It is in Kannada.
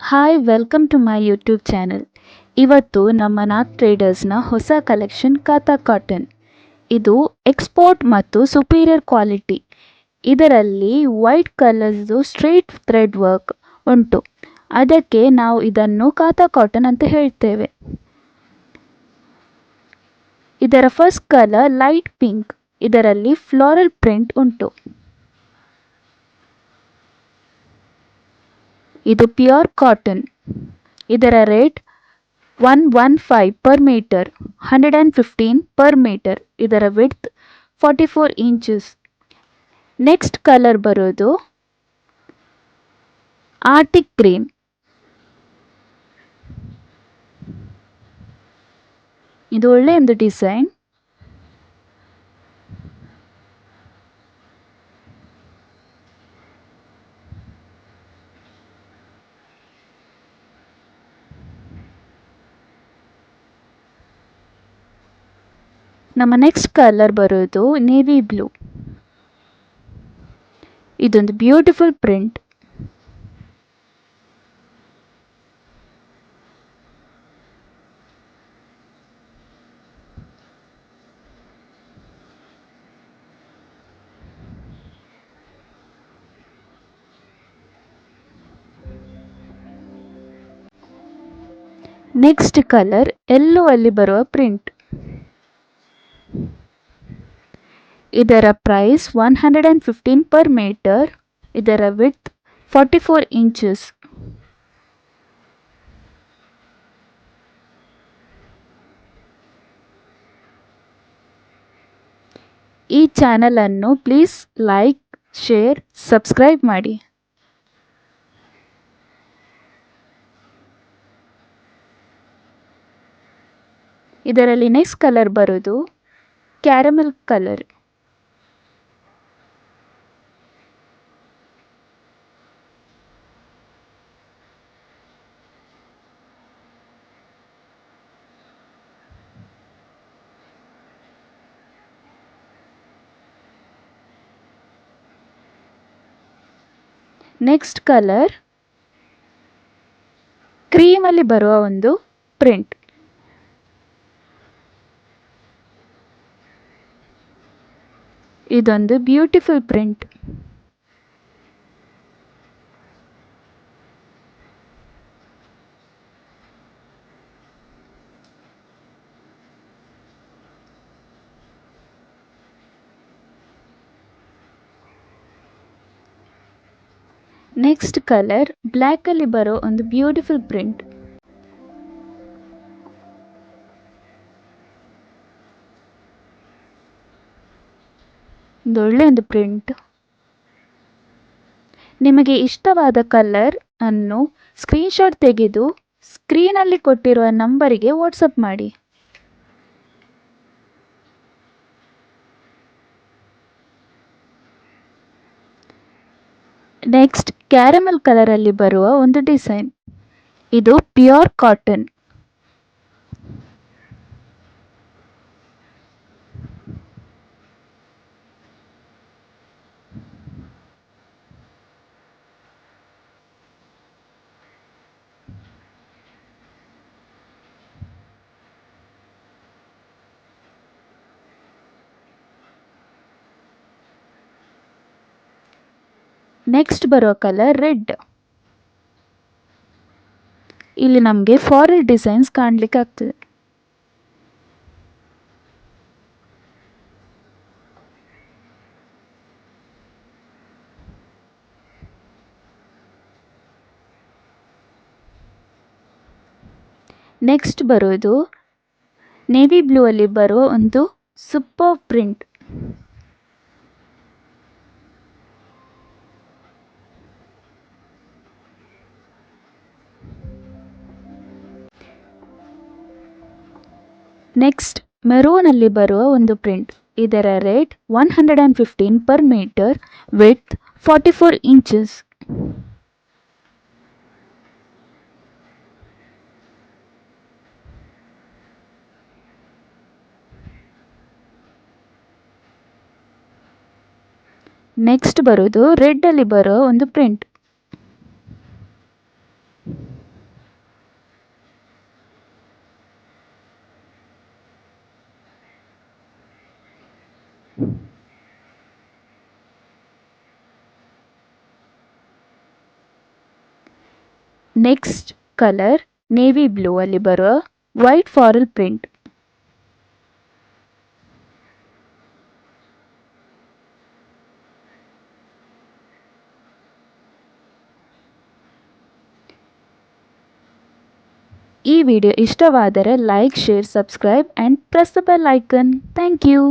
Hi welcome to my YouTube channel. ಇವತ್ತು ನಮ್ಮ ನಾಥ್ ಟ್ರೇಡರ್ಸ್ನ ಹೊಸ ಕಲೆಕ್ಷನ್ ಕಾತಾ ಕಾಟನ್. ಇದು ಎಕ್ಸ್ಪೋರ್ಟ್ ಮತ್ತು ಸುಪೀರಿಯರ್ ಕ್ವಾಲಿಟಿ. ಇದರಲ್ಲಿ ವೈಟ್ ಕಲರ್ದು ಸ್ಟ್ರೈಟ್ ಥ್ರೆಡ್ ವರ್ಕ್ ಉಂಟು. ಅದಕ್ಕೆ ನಾವು ಇದನ್ನು ಕಾತಾ ಕಾಟನ್ ಅಂತ ಹೇಳ್ತೇವೆ. ಇದರ ಫಸ್ಟ್ ಕಲರ್ ಲೈಟ್ ಪಿಂಕ್. ಇದರಲ್ಲಿ ಫ್ಲೋರಲ್ ಪ್ರಿಂಟ್ ಉಂಟು. ಇದು ಪ್ಯೂರ್ ಕಾಟನ್. ಇದರ rate 115 per metre, 115 per metre. ಇದರ ವಿಡ್ತ್ 44 ಇಂಚಸ್. ನೆಕ್ಸ್ಟ್ ಕಲರ್ ಬರೋದು ಆರ್ಟಿಕ್ ಗ್ರೀನ್. ಇದು ಒಳ್ಳೆಯೊಂದು ಡಿಸೈನ್. ನಮ್ಮ ನೆಕ್ಸ್ಟ್ ಕಲರ್ ಬರೋದು ನೇವಿ ಬ್ಲೂ. ಇದೊಂದು beautiful print. Next colour yellow ಅಲ್ಲಿ ಬರುವ ಪ್ರಿಂಟ್. ಇದರ ಪ್ರೈಸ್ 115 ಪರ್ ಮೀಟರ್. ಇದರ ವಿಡ್ತ್ 44 ಇಂಚಸ್. ಈ ಚಾನಲನ್ನು ಪ್ಲೀಸ್ ಲೈಕ್, ಶೇರ್, ಸಬ್ಸ್ಕ್ರೈಬ್ ಮಾಡಿ. ಇದರಲ್ಲಿ ನೆಕ್ಸ್ಟ್ ಕಲರ್ ಬರೋದು ಕ್ಯಾರಮೆಲ್ ಕಲರ್. ನೆಕ್ಸ್ಟ್ ಕಲರ್ ಕ್ರೀಮಲ್ಲಿ ಬರುವ ಒಂದು ಪ್ರಿಂಟ್. ಇದೊಂದು beautiful print. Next colour black ಅಲ್ಲಿ ಬರೋ ಒಂದು ಬ್ಯೂಟಿಫುಲ್ ಪ್ರಿಂಟ್. ಒಳ್ಳೆ ಒಂದು ಪ್ರಿಂಟ್. ನಿಮಗೆ ಇಷ್ಟವಾದ ಕಲರ್ ಅನ್ನು ಸ್ಕ್ರೀನ್ಶಾಟ್ ತೆಗೆದು ಸ್ಕ್ರೀನಲ್ಲಿ ಕೊಟ್ಟಿರುವ ನಂಬರಿಗೆ ವಾಟ್ಸಪ್ ಮಾಡಿ. ನೆಕ್ಸ್ಟ್ ಕ್ಯಾರಮೆಲ್ ಕಲರ್ ಅಲ್ಲಿ ಬರುವ ಒಂದು ಡಿಸೈನ್. ಇದು ಪ್ಯೂರ್ ಕಾಟನ್. ನೆಕ್ಸ್ಟ್ ಬರೋ ಕಲರ್ ರೆಡ್. ಇಲ್ಲಿ ನಮಗೆ ಫಾರೆಲ್ ಡಿಸೈನ್ಸ್ ಕಾಣಲಿಕ್ಕೆ ಆಗ್ತದೆ. ನೆಕ್ಸ್ಟ್ ಬರೋದು ನೇವಿ ಬ್ಲೂ ಅಲ್ಲಿ ಬರುವ ಒಂದು ಸೂಪರ್ ಪ್ರಿಂಟ್. ನೆಕ್ಸ್ಟ್ ಮೆರೂನ್ ಅಲ್ಲಿ ಬರುವ ಒಂದು ಪ್ರಿಂಟ್. ಇದರ rate 115 per metre, width 44 inches. Next ಬರೋದು ರೆಡ್ ಅಲ್ಲಿ ಬರೋ ಒಂದು print. Next colour navy blue ಅಲ್ಲಿ ಬರುವ ವೈಟ್ ಫಾರಲ್ ಪ್ರಿಂಟ್. ಈ ವಿಡಿಯೋ ಇಷ್ಟವಾದರೆ like, share, subscribe and press the bell icon. Thank you.